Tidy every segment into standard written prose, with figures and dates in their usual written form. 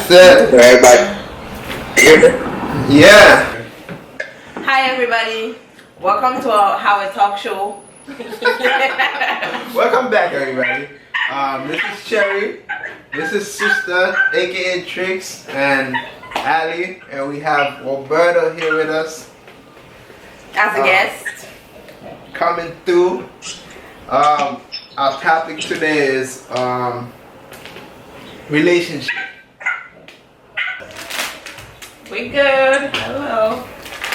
That's it. Right back here. Yeah. Hi everybody, welcome to our How I Talk show. Welcome back, everybody. This is Cherry. This is Sister, aka Trix, and Ali, and we have Roberto here with us. As a guest. Coming through. Our topic today is relationship. We good. Hello.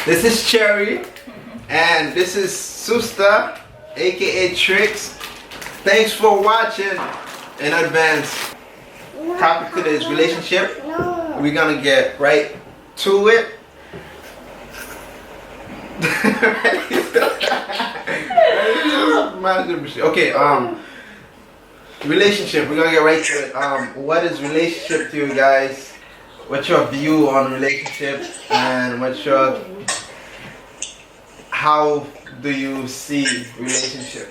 This is Cherry, and this is Sister, aka Trix. Thanks for watching in advance. Topic today is relationship. We're gonna get right to it. Okay, relationship. We're gonna get right to it. What is relationship to you guys? What's your view on relationship, and how do you see relationship?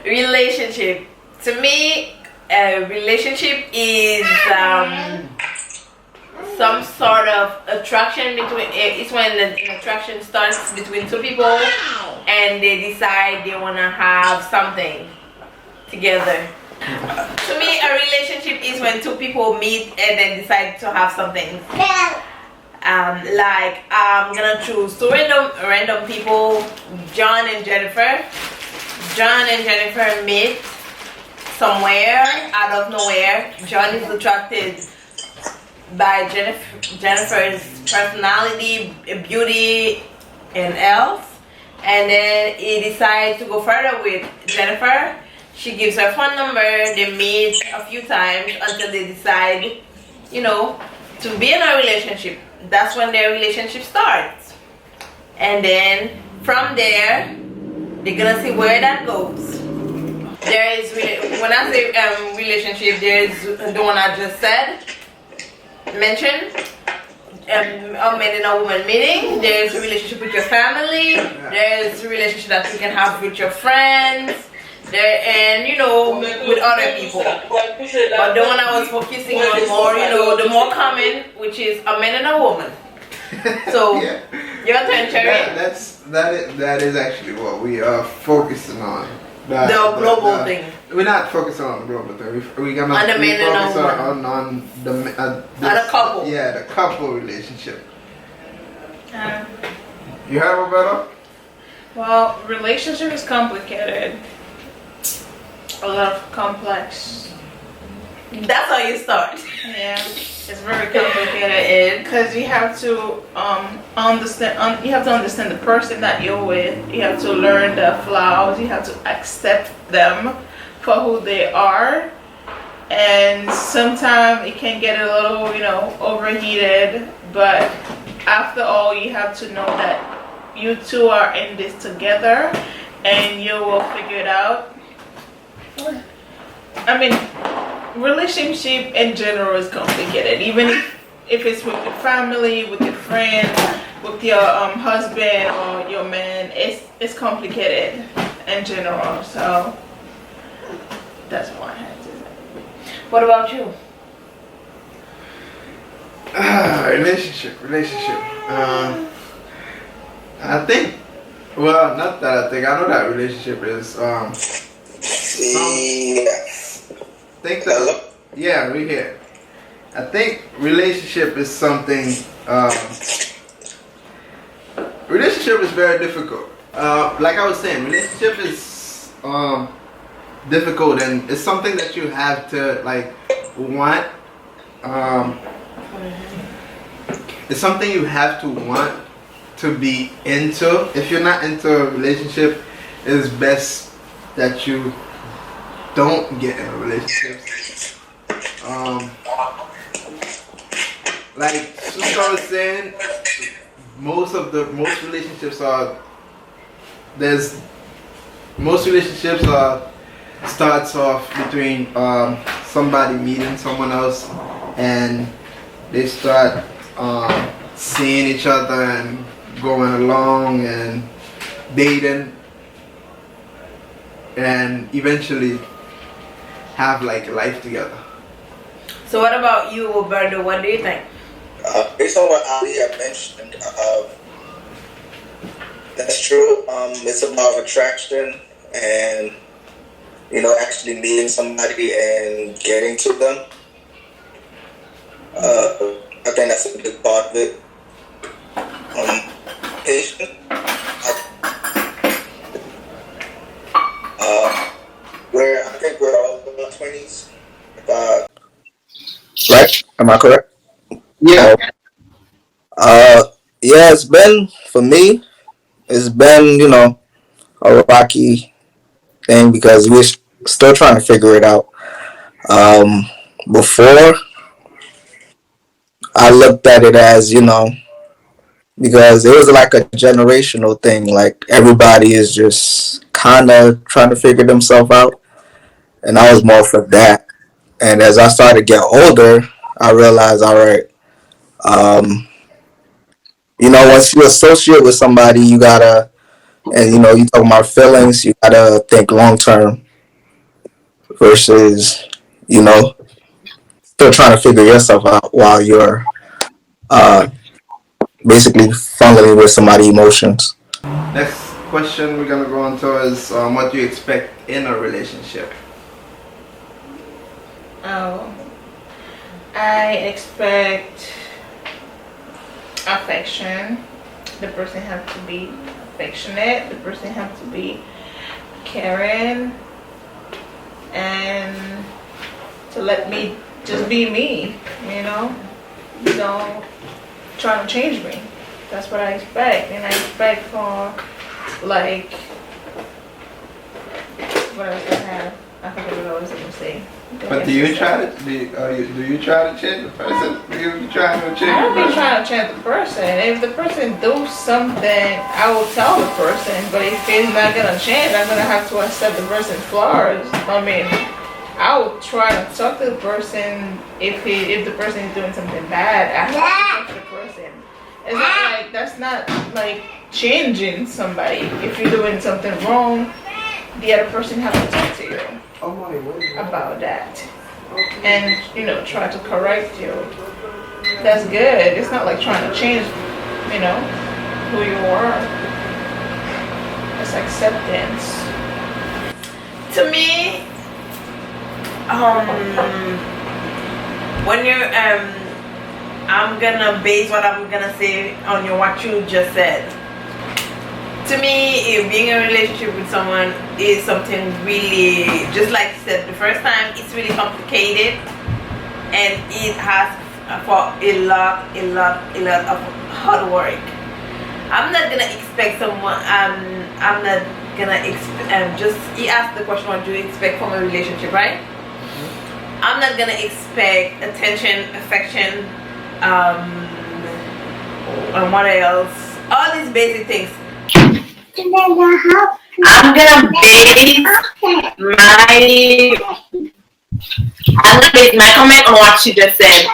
Relationship. To me, a relationship is some sort of attraction between. It's when an attraction starts between two people, and they decide they wanna have something together. To me, a relationship is when two people meet and then decide to have something. Like I'm gonna choose two random people, John and Jennifer. John and Jennifer meet somewhere out of nowhere. John is attracted by Jennifer's personality, beauty, and else, and then he decides to go further with Jennifer. She gives her phone number. They meet a few times until they decide, to be in a relationship. That's when their relationship starts. And then from there, they're gonna see where that goes. There is, when I say relationship, there is the one I just mentioned. A man and a woman meeting. There's a relationship with your family. There's a relationship that you can have with your friends. And with other people. But the one I was focusing on more, the more common, which is a man and a woman. So Yeah. Your turn, Cherry. That is actually what we are focusing on. The global thing. We're not focusing on the global thing. We're gonna On the man and a focus woman. on the the couple. Yeah, the couple relationship. You heard, Roberto? Well, relationship is complicated. A lot of complex. That's how you start. Yeah, it's very complicated because you have to understand. You have to understand the person that you're with. You have to learn their flaws. You have to accept them for who they are. And sometimes it can get a little, overheated. But after all, you have to know that you two are in this together, and you will figure it out. I mean, relationship in general is complicated. Even if it's with your family, with your friends, with your husband or your man, it's complicated in general. So that's what I had to say. What about you? Relationship. I think. Well, not that I think. I know that relationship is think that, yeah, we here. I think relationship is something. Relationship is very difficult. Like I was saying, relationship is difficult, and it's something that you have to want. It's something you have to want to be into. If you're not into a relationship, it's best that you don't get in a relationship. Like Susan was saying, most relationships starts off between somebody meeting someone else, and they start seeing each other and going along and dating, and eventually have like life together. So what about you, Roberto? What do you think? Based on what Ali had mentioned, that's true. It's about attraction and, you know, actually meeting somebody and getting to them. I think that's a big part of it. Patience. I think we're all in our 20s. Right? Am I correct? Yeah. Yeah, it's been, for me, it's been, you know, a rocky thing because we're still trying to figure it out. Before, I looked at it as, you know, because it was like a generational thing. Like everybody is just kind of trying to figure themselves out. And I was more for that. And as I started to get older, I realized, all right, um, you know, once you associate with somebody, you gotta, and you know, you talk about feelings, you gotta think long term versus, you know, still trying to figure yourself out while you're uh, basically fumbling with somebody's emotions. Next question we're gonna go on to is what do you expect in a relationship? Oh, I expect affection. The person has to be affectionate. The person has to be caring, and to let me just be me. You know, don't try to change me. That's what I expect, and I expect for like what else I have. I forget what I was going to say. But do you try to do you try to change the person? Do you try to change I don't the be person? trying to change the person. If the person do something, I will tell the person. But if it's not gonna change, I'm gonna have to accept the person's flaws. I mean, I will try to talk to the person if the person is doing something bad. I have to talk to the person. It's not like that's not like changing somebody. If you're doing something wrong, the other person has to talk to you about that, and you know, try to correct you. That's good. It's not like trying to change, you know, who you are. It's acceptance. To me, when you're I'm gonna base what I'm gonna say on what you just said. To me, if being in a relationship with someone is something really, just like you said the first time, it's really complicated, and it has for a lot of hard work. I'm not gonna expect someone. I'm not gonna just. He asked the question, what do you expect from a relationship, right? I'm not gonna expect attention, affection, and what else? All these basic things. I'm gonna base my comment on what she just said.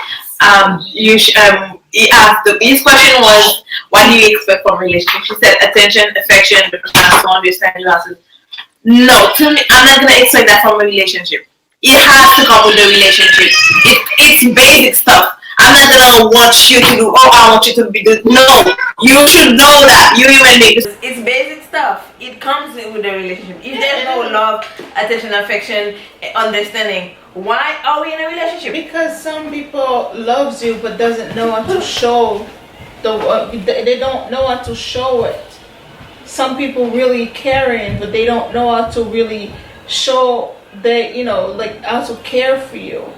His question was, what do you expect from a relationship? She said attention, affection, the person has to understand you. No, to me, I'm not gonna expect that from a relationship. It has to come with the relationship. It's basic stuff. I'm not gonna want you to do, oh, I want you to be good. No, you should know that. You human beings. It's basic stuff. It comes with the relationship. If there's no love, attention, affection, understanding, why are we in a relationship? Because some people loves you but doesn't know how to show they don't know how to show it. Some people really caring, but they don't know how to really show they, you know, like how to care for you.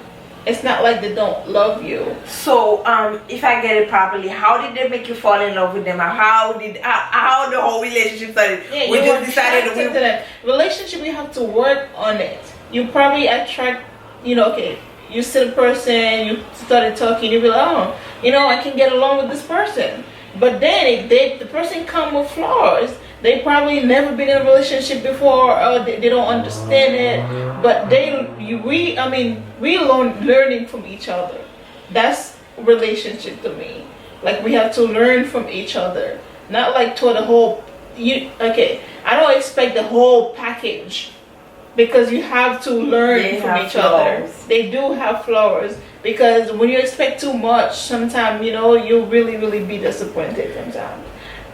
It's not like they don't love you. So, if I get it properly, how did they make you fall in love with them? How the whole relationship started? Yeah, We you just decided attracted to that relationship. You have to work on it. You probably attract, you know, okay, you see the person, you started talking, you be like, oh, you know, I can get along with this person. But then if the person come with flaws, they probably never been in a relationship before, or they don't understand it. But we learning from each other. That's relationship to me. Like we have to learn from each other, not like to the whole. I don't expect the whole package. because you have to learn They from have each other. flaws. They do have flaws because when you expect too much, sometimes you really be disappointed sometimes.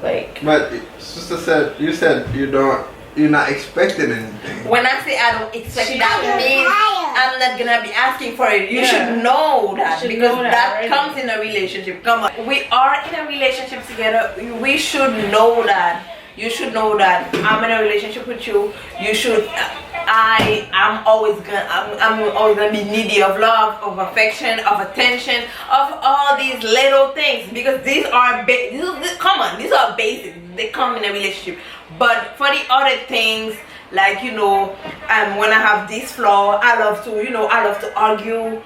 Like, But sister said you're not expecting anything. When I say I don't expect, that means I'm not gonna be asking for it. You Yeah. should know that You should because know that that already. comes in a relationship. Come on, we are in a relationship together. We should know that. You should know that I'm in a relationship with you. You should. I'm always gonna be needy of love, of affection, of attention, of all these little things because these are come on, these are basic. They come in a relationship. But for the other things, like when I have this flaw, I love to argue.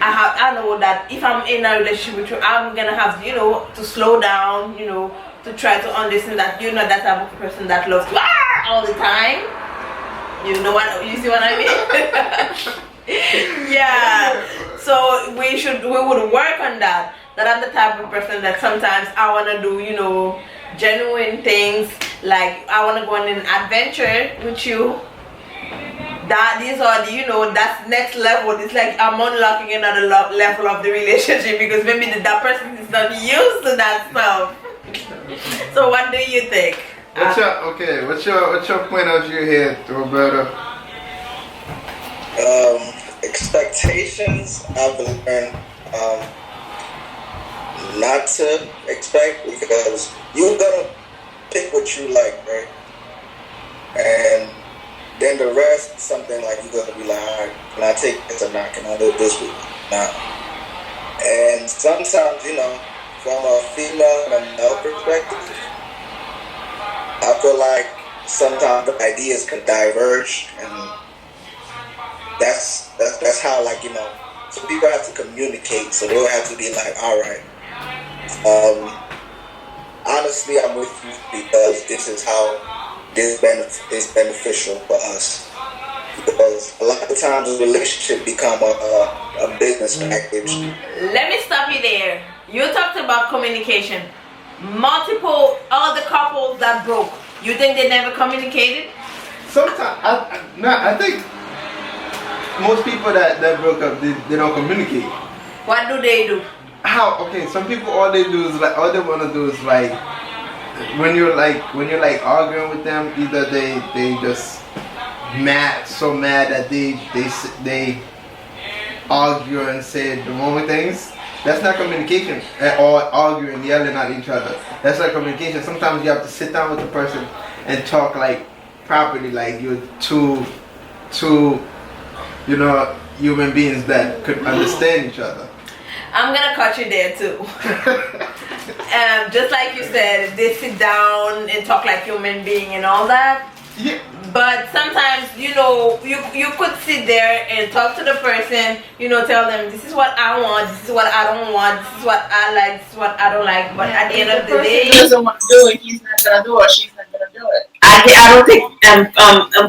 I know that if I'm in a relationship with you, I'm gonna have to slow down, to try to understand that you're not that type of person that loves to all the time. You see what I mean? Yeah. So we would work on that. That I'm the type of person that sometimes I wanna do, genuine things. Like I wanna go on an adventure with you. These are that's next level. It's like I'm unlocking another level of the relationship because maybe that person is not used to that stuff. So what do you think? What's your point of view here, Roberta? Expectations, I've learned not to expect because you're gonna pick what you like, right? And then the rest, something like you're gonna be like, all right, can I take this or not? Can I do this with you? Nah. And sometimes, from a female and a male perspective, I feel like sometimes the ideas can diverge, and that's how so people have to communicate. So they'll have to be like, all right, honestly, I'm with you because this is how this is beneficial for us. Because a lot of times a relationship become a business package. Let me stop you there. You talked about communication. All the couples that broke, you think they never communicated? Sometimes I think most people that broke up they don't communicate. What do they do? How? Okay, some people all they want to do is like when you're arguing with them, either they just so mad that they argue and say the wrong things. That's not communication. Or arguing, yelling at each other. That's not communication. Sometimes you have to sit down with the person and talk like properly, like you're two human beings that could understand each other. I'm gonna cut you there too. Just like you said, they sit down and talk like human being and all that. Yeah. But sometimes, you could sit there and talk to the person, tell them this is what I want, this is what I don't want, this is what I like, this is what I don't like. But at the end of the day, doesn't want to do it, he's not gonna do it, or she's not gonna do it. I don't think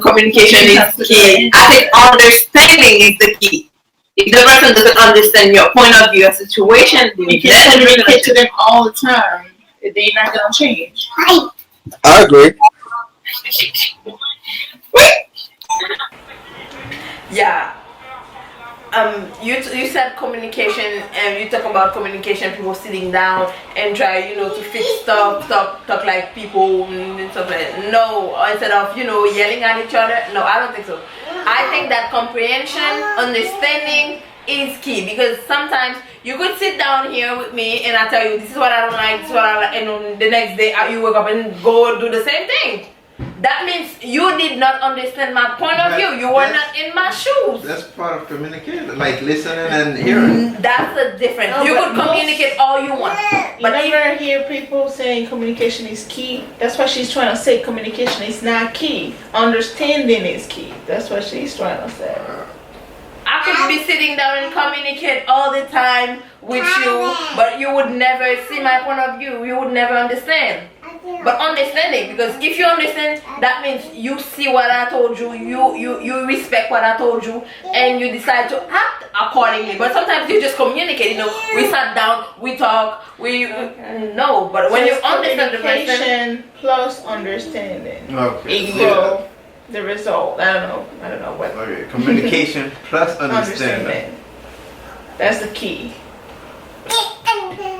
communication is key. I think understanding is the key. If the person doesn't understand your point of view, a situation, You can't communicate to them all the time. They're not gonna change. I agree. Yeah. You said communication, and you talk about communication. People sitting down and try, to fix stuff, talk like people and stuff like that. No, instead of yelling at each other. No, I don't think so. I think that comprehension, understanding is key because sometimes you could sit down here with me and I tell you this is what I don't like, this is what I like, and on the next day you wake up and go do the same thing. That means you did not understand my point of view. You were not in my shoes. That's part of communication, like listening and hearing. That's the difference. No, You but could communicate all you want. You never hear people saying communication is key. That's what she's trying to say. Communication is not key. Understanding is key. That's what she's trying to say. I could be sitting down and communicate all the time with you, but you would never see my point of view. You would never understand. But understanding, because if you understand, that means you see what I told you, you respect what I told you, and you decide to act accordingly. But sometimes you just communicate. We sat down, we talk, no. But when you understand the person, communication plus understanding Okay. equal the result. I don't know what. Okay, communication plus understanding. That's the key.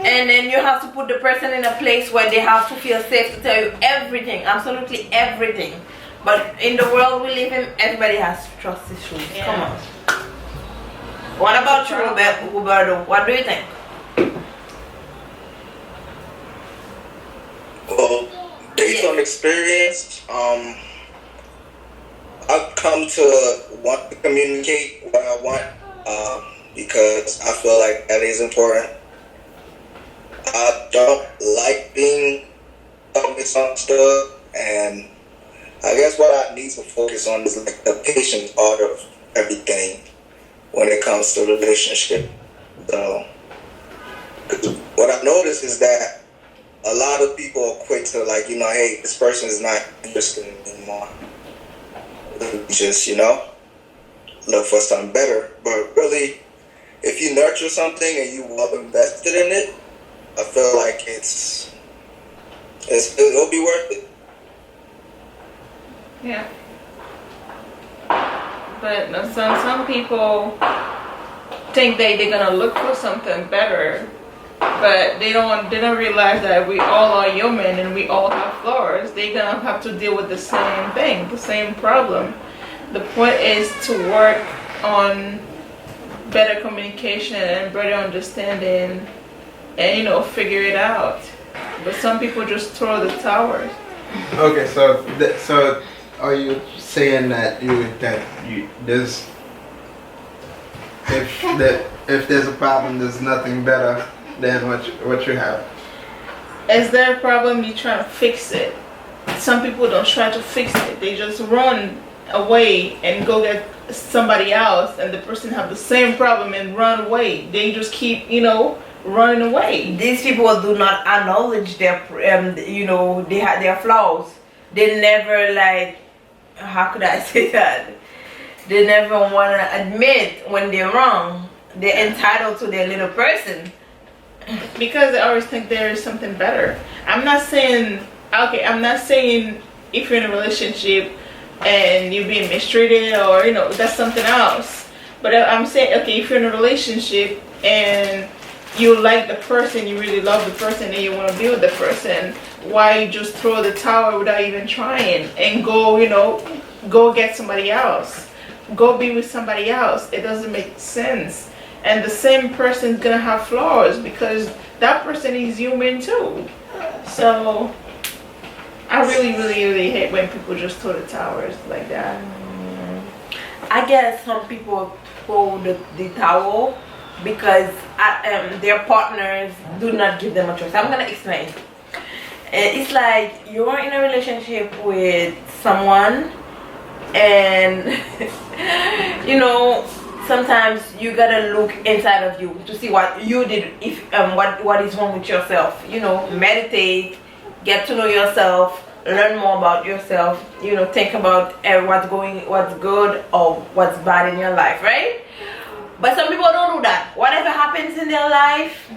And then you have to put the person in a place where they have to feel safe to tell you everything, absolutely everything. But in the world we live in, everybody has trust issues. Yeah. Come on. What about you, Roberto? What do you think? Well, based on experience, I've come to want to communicate what I want because I feel like that is important. I don't like being misunderstood, and I guess what I need to focus on is like the patient part of everything when it comes to relationship. So, what I've noticed is that a lot of people are quick to like, hey, this person is not interested in me anymore. Just, look for something better. But really, if you nurture something and you well invested in it, I feel like it'll be worth it. Yeah. But no, some people think they're gonna look for something better, but they don't realize that we all are human and we all have flaws. They're gonna have to deal with the same thing, the same problem. The point is to work on better communication and better understanding, and figure it out. But some people just throw the towers. Okay, so are you saying that there's if there's a problem, there's nothing better than what you have? Is there a problem? You try to fix it. Some people don't try to fix it. They just run away and go get somebody else, and the person have the same problem and run away. They just keep, running away. These people do not acknowledge their, they have their flaws. They never how could I say that? They never want to admit when they're wrong. They're entitled to their little person. Because they always think there is something better. I'm not saying if you're in a relationship and you're being mistreated or, that's something else. But I'm saying, okay, if you're in a relationship and you like the person, you really love the person, and you want to be with the person, why just throw the towel without even trying and go get somebody else, go be with somebody else? It doesn't make sense. And the same person's gonna have flaws because that person is human too. So I really, really, really hate when people just throw the towers like that. I guess some people throw the towel because their partners do not give them a choice. I'm gonna explain. It's like you're in a relationship with someone, and sometimes you gotta look inside of you to see what you did, if what is wrong with yourself. Meditate, get to know yourself, learn more about yourself. Think about what's good or what's bad in your life, right? But some people don't do that. Whatever happens in their life,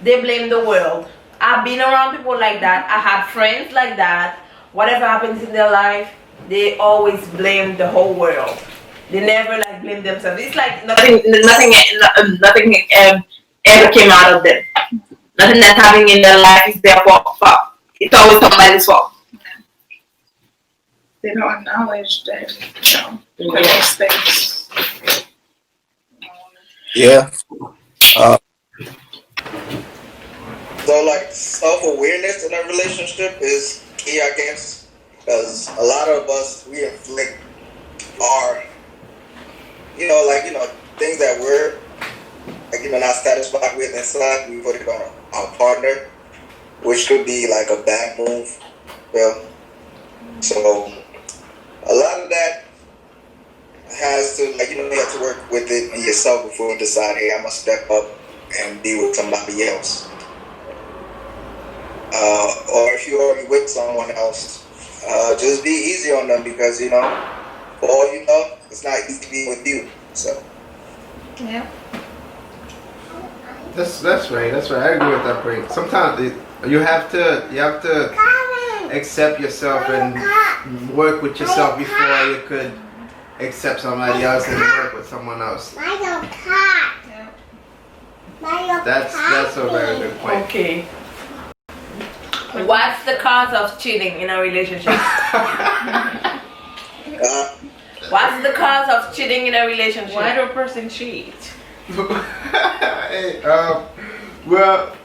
they blame the world. I've been around people like that. I had friends like that. Whatever happens in their life, they always blame the whole world. They never blame themselves. It's like nothing ever came out of them. Nothing that's happening in their life is their fault. It's always somebody's fault. They don't acknowledge that, the mistakes. Yeah. So self-awareness in a relationship is key, I guess, because a lot of us, we inflict our, things that we're, not satisfied with inside, we put it on our partner, which could be like a bad move. So a lot of that has to, you have to work with it in yourself before you decide, hey, I'm going to step up and be with somebody else. Or if you're already with someone else, just be easy on them because, for all you know, it's not easy to be with you. So. Yeah. That's right. I agree with that break. Sometimes you have to accept yourself and work with yourself before you could accept somebody else and work with someone else. That's a very good point. Okay. What's the cause of cheating in a relationship? What's the cause of cheating in a relationship? Why do a person cheat? Hey, well,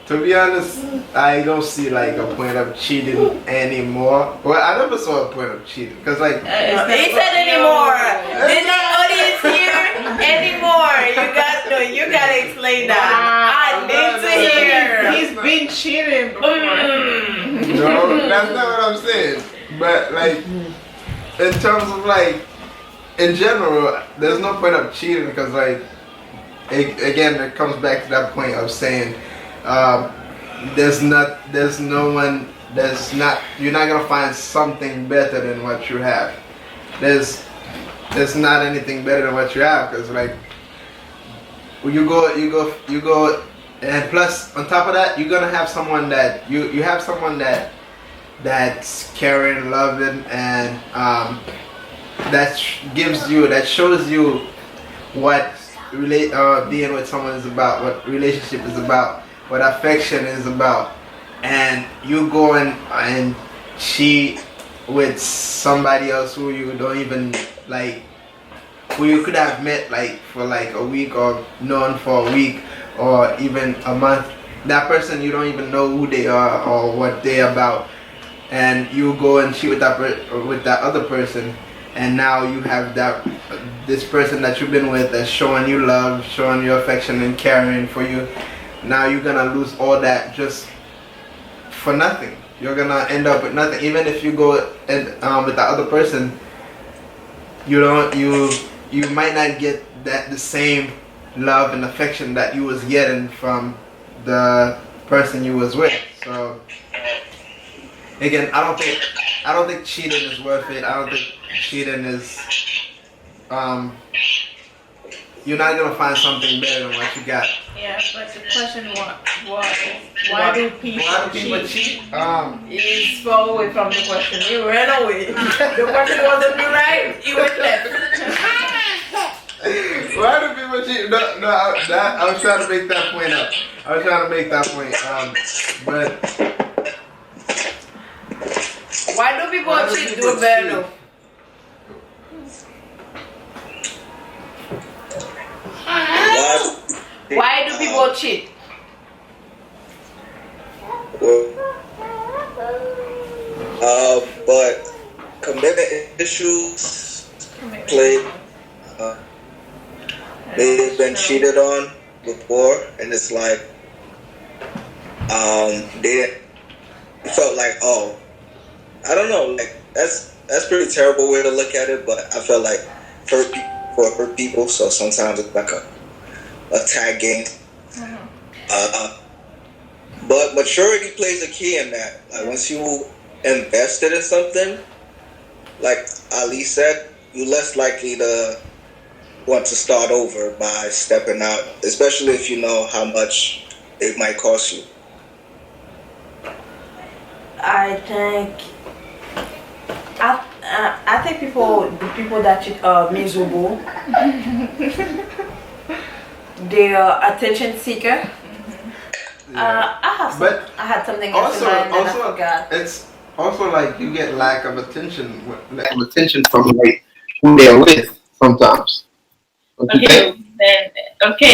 to be honest, I don't see like a point of cheating anymore. Well, I never saw a point of cheating because like he said anymore. Did the audience hear anymore? You gotta explain that. I need to hear. He's been cheating before. no, that's not what I'm saying. But like in terms of like in general, there's no point of cheating because like again, it comes back to that point of saying. You're not gonna find something better than what you have. There's not anything better than what you have because like you go, and plus on top of that, you're gonna have someone that you have someone that's caring, loving, and that shows you what being with someone is about, what relationship is about, what affection is about, and you go and cheat with somebody else who you don't even like, who you could have met like for like a week or known for a week or even a month. That person you don't even know who they are or what they're about, and you go and cheat with that other person, and now you have this person that you've been with that's showing you love, showing you affection and caring for you. Now you're gonna lose all that just for nothing. You're gonna end up with nothing. Even if you go and with the other person, you might not get the same love and affection that you was getting from the person you was with. So again, I don't think cheating is worth it. I don't think cheating is you're not gonna find something better than what you got. Yeah, but the question was, why do people cheat? He spoke away from the question. He ran away. The question wasn't right. He went left. Why do people cheat? No, I was trying to make that point up. But why do people cheat, Roberto? Why do people cheat? But commitment issues play. They've been cheated on before, and it's like they felt like, oh, I don't know, like that's pretty terrible way to look at it, but I felt like hurt people, so sometimes it's like a tag game. But maturity plays a key in that. Like once you invested in something, like Ali said, you're less likely to want to start over by stepping out, especially if you know how much it might cost you. I think the people that cheat are miserable. They are attention seeker. I had something else in mind and I forgot. It's also like you get lack of attention from like who they're with sometimes. Okay, then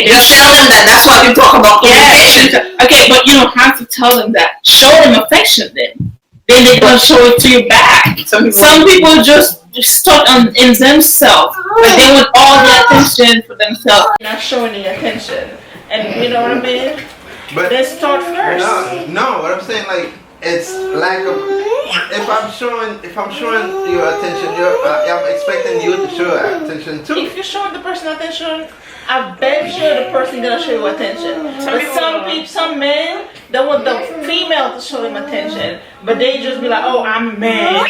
Just tell them that. That's what we talk about. communication. Okay, but you don't have to tell them that. Show them affection then. Then they're gonna show it to you back. Some people just stuck in themselves, but they want all the attention for themselves. Not showing the attention, and you know what I mean. But Let's start first. No, what I'm saying, like, it's lack of. If I'm showing your attention, I'm expecting you to show attention too. If you're showing the person attention, I bet you the person gonna show you attention. But some men, they want the female to show them attention, but they just be like, oh, I'm man.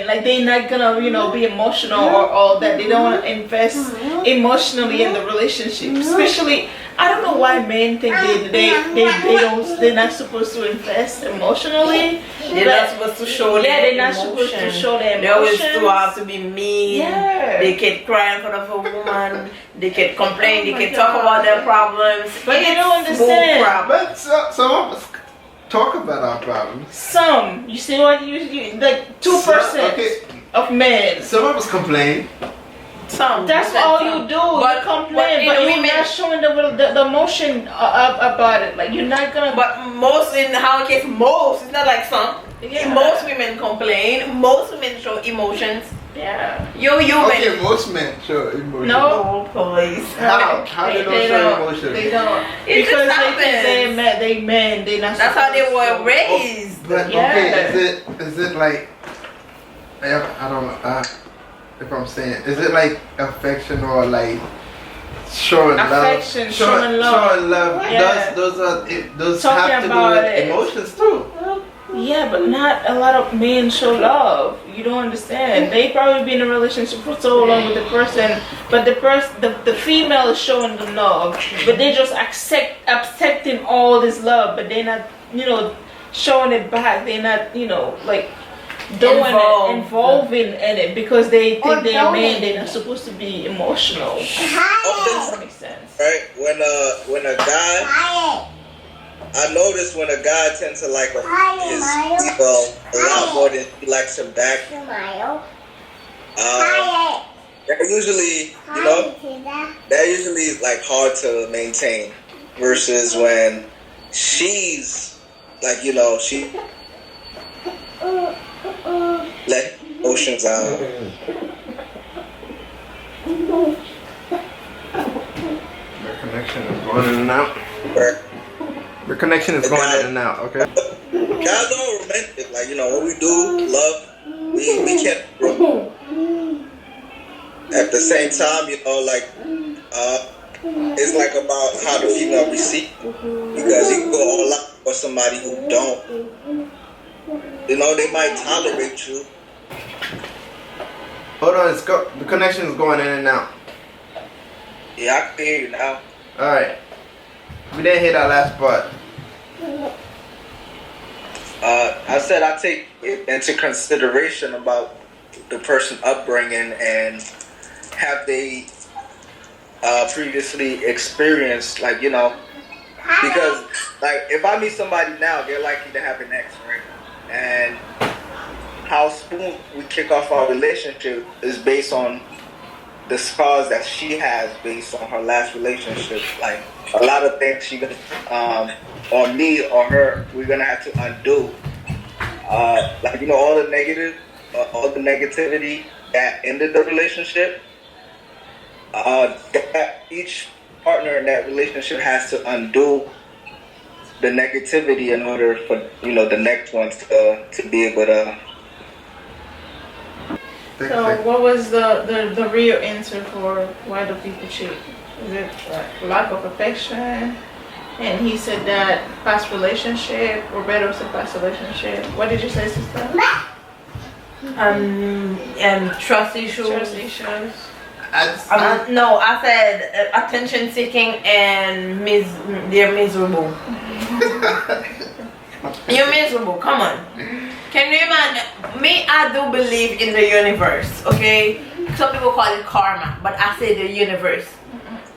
Like they're not gonna, be emotional or all that. They don't want to invest emotionally in the relationship. Especially, I don't know why men think they're not supposed to invest emotionally. They're not supposed to show they're their not supposed to emotion. show their They always emotions. do have to be mean. Yeah. They can cry in front of a woman. They can complain. Oh they my can talk God. about their problems. But they It's don't understand. bull crap. But some of us talk about our problems. Some, you see what you like 2% Okay, of men. some of us complain. Some. That's That's all some. you do. But- You complain, but but in you're women- not showing the emotion about it. Like you're not gonna. But most, in our case, most, it's not like some. Yeah. Most women complain. Most women show emotions. Yeah. You're human. Okay, most men show emotion. No. Oh, please. How? How they don't show emotion? They don't. It just Because they happens. think they're men. They men. They not. That's how they supposed were to. raised. But Yeah. okay, is it like I don't know if I'm saying, is it like affection or like showing Affection, love? showing love. Showing love. Yeah. Those Talking have to do about with it. emotions too. Yeah, but not a lot of men show love. You don't understand. They probably been in a relationship for so long with the person, but the female is showing the love, but they just accepting all this love, but they're not, showing it back. They're not, like doing involving in it because they think they're men. They're not supposed to be emotional. That makes sense. Right? When a guy, I notice when a guy tends to like his female a lot more than he likes him back. They're usually, they're usually like hard to maintain versus when she's like, she let emotions out. The connection is going in and out. Right? The connection is going in and out. Okay. Guys are romantic. Like, what we do, love, we can't. At the same time, it's like about how the female receives. Because you can go all out for somebody who don't. They might tolerate you. Hold on, the connection is going in and out. Yeah, I can hear you now. All right. We didn't hear that last part. I said I take it into consideration about the person upbringing and have they previously experienced, because if I meet somebody now, they're likely to have an ex, right? And how soon we kick off our relationship is based on the scars that she has based on her last relationship. Like a lot of things she gonna on me or her, we're gonna have to undo. All the negativity that ended the relationship. That each partner in that relationship has to undo the negativity in order for the next ones to be able to. So what was the real answer for why do people cheat? Is it lack of affection? And he said that past relationship, Roberto said past relationship. What did you say, sister? And trust issues. Trust issues. No, I said attention seeking and they're miserable. You're miserable. Come on. Can you imagine? Me, I do believe in the universe. Okay, some people call it karma, but I say the universe.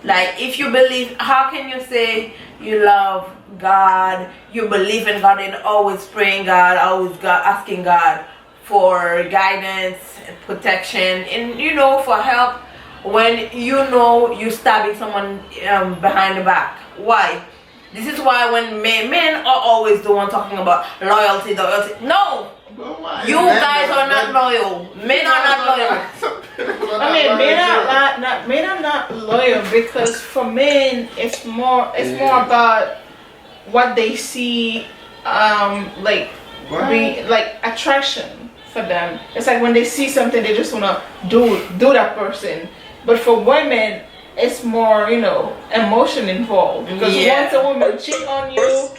Like, if you believe, how can you say you love God, you believe in God, and always praying God, always asking God for guidance, protection, and for help when you're stabbing someone behind the back? Why? This is why when men are always the one talking about loyalty. No, you guys are not loyal. Men are not loyal. I mean, men are not loyal because for men, it's more about what they see, like attraction for them. It's like when they see something, they just wanna do that person. But for women, it's more, emotion involved. Because once a woman cheat on you,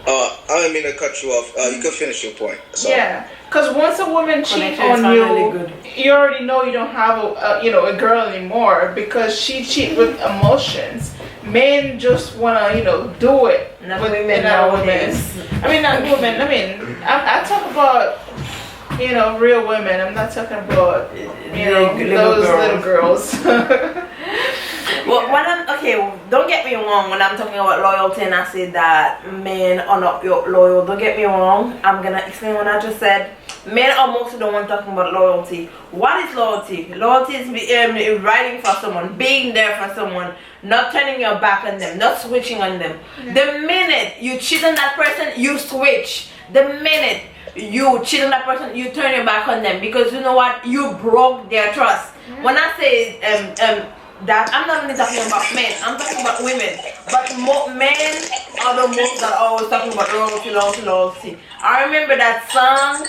I didn't mean to cut you off. You could finish your point. So. Yeah, because once a woman cheats Connection is on not you, really good. you already know you don't have a girl anymore because she cheat with emotions. Men just wanna do it. Not with women not nowadays. women. I mean not women. I mean I talk about real women. I'm not talking about those little girls. Well, don't get me wrong when I'm talking about loyalty and I say that men are not loyal. Don't get me wrong. I'm gonna explain what I just said. Men are mostly the one talking about loyalty. What is loyalty? Loyalty is riding for someone, being there for someone, not turning your back on them, not switching on them. Yeah. The minute you cheat on that person, you switch. The minute you cheat on that person, you turn your back on them because you know what? You broke their trust. Yeah. When I say that, I'm not only talking about men, I'm talking about women. But men are the ones that are always talking about loyalty. I remember that song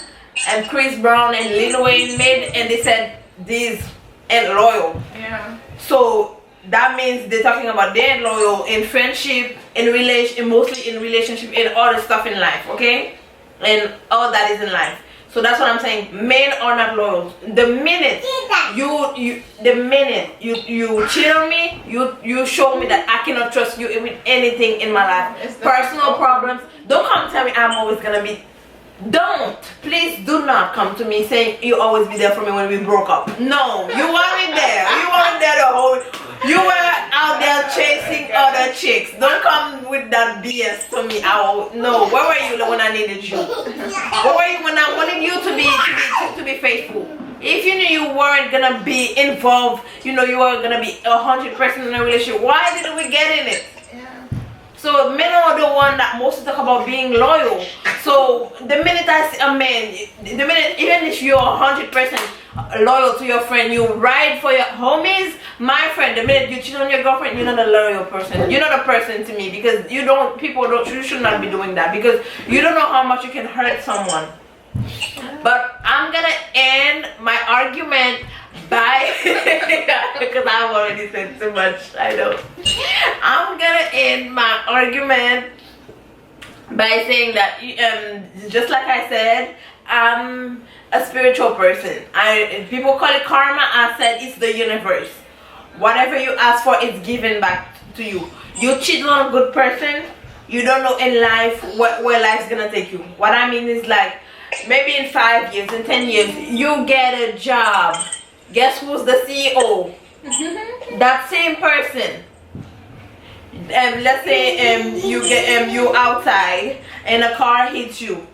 and Chris Brown and Lil Wayne made, and they said these ain't loyal. Yeah. So that means they're talking about they ain't loyal in friendship, mostly in relationship, in all the stuff in life, okay? And all that is in life. So that's what I'm saying. Men are not loyal. The minute you cheat on me, you show me that I cannot trust you with anything in my life. Personal problems. Don't come tell me I'm always gonna be. Don't. Please do not come to me saying you always be there for me when we broke up. No, you weren't there. You weren't there the whole. You were out there chasing other chicks. Don't come with that BS to me. No. Where were you when I needed you? Where were you when I wanted you to be faithful? If you knew you weren't gonna be involved, you were gonna be 100% in a relationship. Why did we get in it? So men are the one that mostly talk about being loyal. So the minute I see a man, even if you're 100% loyal to your friend, you ride for your homies. My friend, the minute you cheat on your girlfriend, you're not a loyal person. You're not a person to me because you should not be doing that because you don't know how much you can hurt someone. But I'm gonna end my argument by because I've already said too much. I know. I'm gonna end my argument by saying that just like I said, I'm a spiritual person. People call it karma. I said it's the universe. Whatever you ask for, it's given back to you. You cheat on a good person, you don't know in life where life's gonna take you. What I mean is like maybe in 5 years, in 10 years, you get a job. Guess who's the CEO? That same person. Let's say you outside and a car hits you.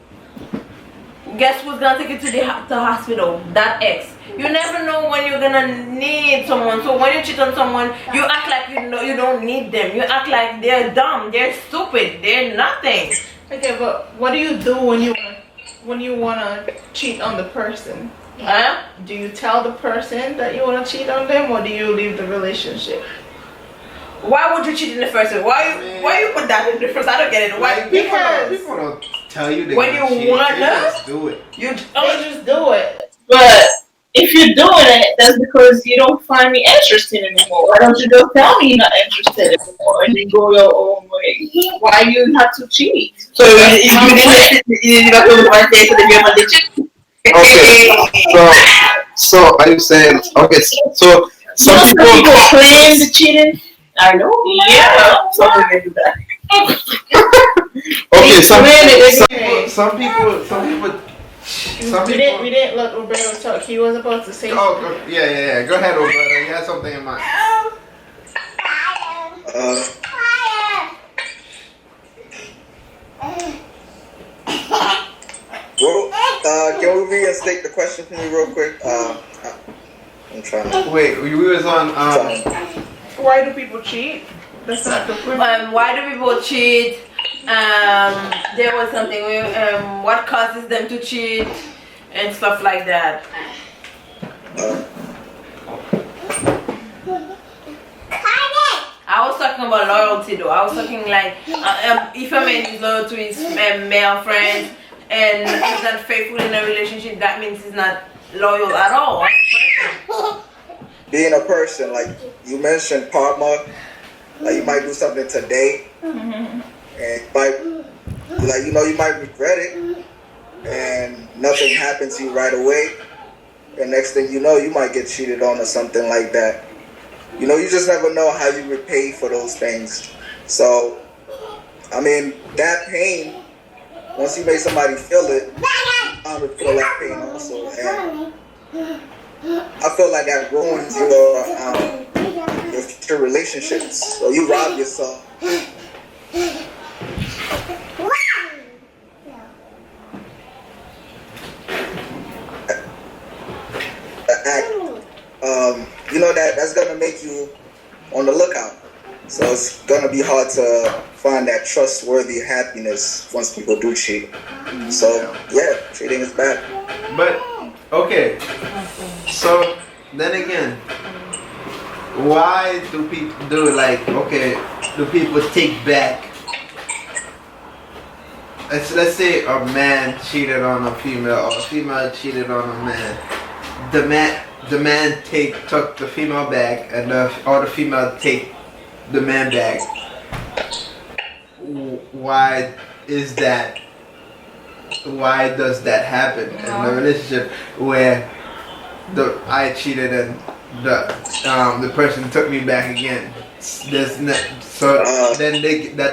Guess who's gonna take you to the hospital? That ex. You never know when you're gonna need someone. So when you cheat on someone, you act like you don't need them. You act like they're dumb, they're stupid, they're nothing. Okay, but what do you do when you wanna cheat on the person? Huh? Do you tell the person that you wanna cheat on them, or do you leave the relationship? Why would you cheat in the first place? Why you put that in the first? I don't get it. Why? People don't tell you when you wanna just do it. You just do it. But if you're doing it, that's because you don't find me interested anymore. Why don't you just tell me you're not interested anymore and then go your own way? Why you have to cheat? So you got to one day to the game of the cheat. Okay, so are you saying so some people claim the cheating? I know. Yeah, some women do that. Okay, some people. We didn't let Roberto talk. He was about to say something. Yeah. Go ahead, Roberto. You had something in mind. Can we reinstate the question for me real quick? I'm trying to. Wait, we was on. Why do people cheat? That's not the question. Why do people cheat? There was something. What causes them to cheat and stuff like that. I was talking about loyalty though. I was talking like if a man is loyal to his male friends and is not faithful in a relationship, that means he's not loyal at all. Being a person, like you mentioned, partner, like you might do something today, and like, you know, you might regret it, and nothing happens to you right away. And next thing you know, you might get cheated on or something like that. You know, you just never know how you repay for those things. So, I mean, that pain, once you make somebody feel it, I would feel that pain also. And I feel like that ruins your future relationships. So you rob yourself. You know, that's gonna make you on the lookout. So it's gonna be hard to find that trustworthy happiness once people do cheat. So yeah, cheating is bad. But okay, so then again, why do people do like, okay, do people take back? Let's say a man cheated on a female, or a female cheated on a man. The man took the female back, and or the female take the man back. Why is that? Why does that happen in a relationship where I cheated and the person took me back again? That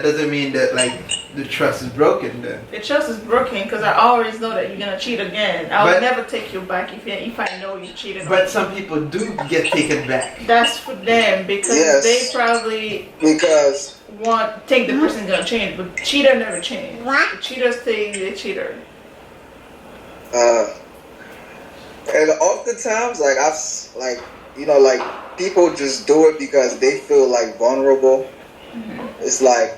doesn't mean that like the trust is broken then. The trust is broken because I always know that you're gonna cheat again. I would never take you back if I know you cheated. But some people do get taken back. That's for them because they probably think the person's gonna change, but cheater never change. The cheaters stay the cheater. And oftentimes, like people just do it because they feel like vulnerable. Mm-hmm. It's like,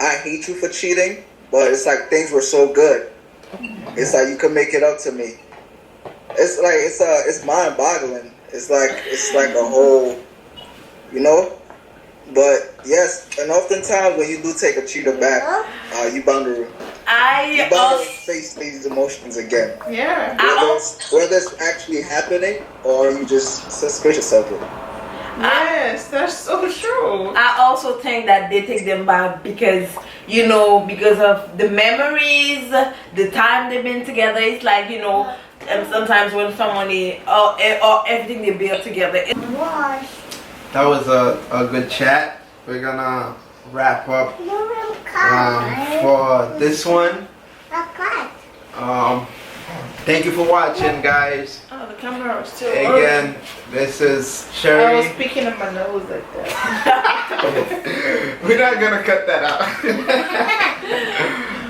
I hate you for cheating, but it's like things were so good. Mm-hmm. It's like you can make it up to me. It's like it's mind-boggling. It's like a whole, you know. But yes, and oftentimes when you do take a cheater back, you bound to face these emotions again. Yeah. Whether it's actually happening or you just suspicious of it. Yes, that's so true. I also think that they take them back because, you know, because of the memories, the time they've been together. It's like, you know, sometimes when someone or everything they build together. That was a good chat. We're gonna wrap up for this one. Thank you for watching, guys. Oh, the camera was too again. This is Cherry. I was speaking in my nose like that. We're not gonna cut that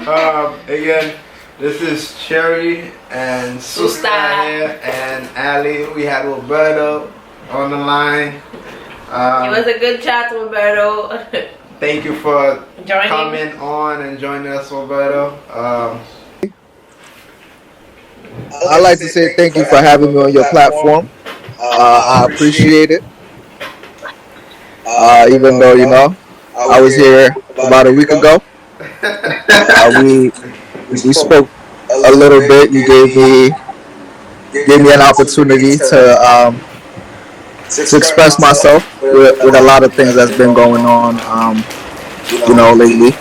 out. Again, this is Cherry and Susta here and Ali. We had Roberto on the line. It was a good chat, Roberto. Thank you for coming on and joining us, Roberto. I'd like to say thank you for having me on your platform. I appreciate it. Even though, you know, I was here about a week ago. We spoke a little bit. You gave me an opportunity to express myself with a lot of things that's been going on, you know, lately.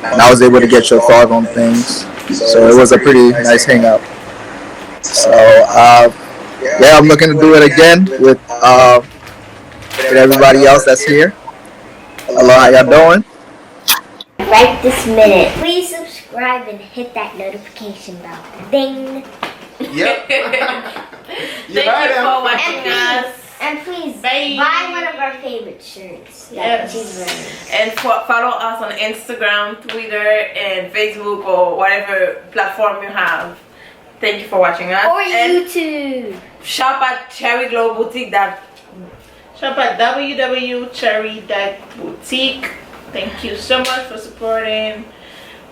And I was able to get your thought on things. So it was a pretty nice hangout. So, yeah, I'm looking to do it again with everybody else that's here. Hello, how y'all doing? Right this minute. Please subscribe and hit that notification bell. Ding. Yep. Thank you for watching us. And please buy one of our favorite shirts. Yes. And follow us on Instagram, Twitter, and Facebook, or whatever platform you have. Thank you for watching us. Or and YouTube. Shop at Cherry Glow Boutique. Shop at www.cherry.boutique. Thank you so much for supporting.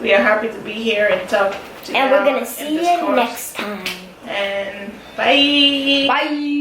We are happy to be here and talk to you. And we're going to see you next time. And bye. Bye.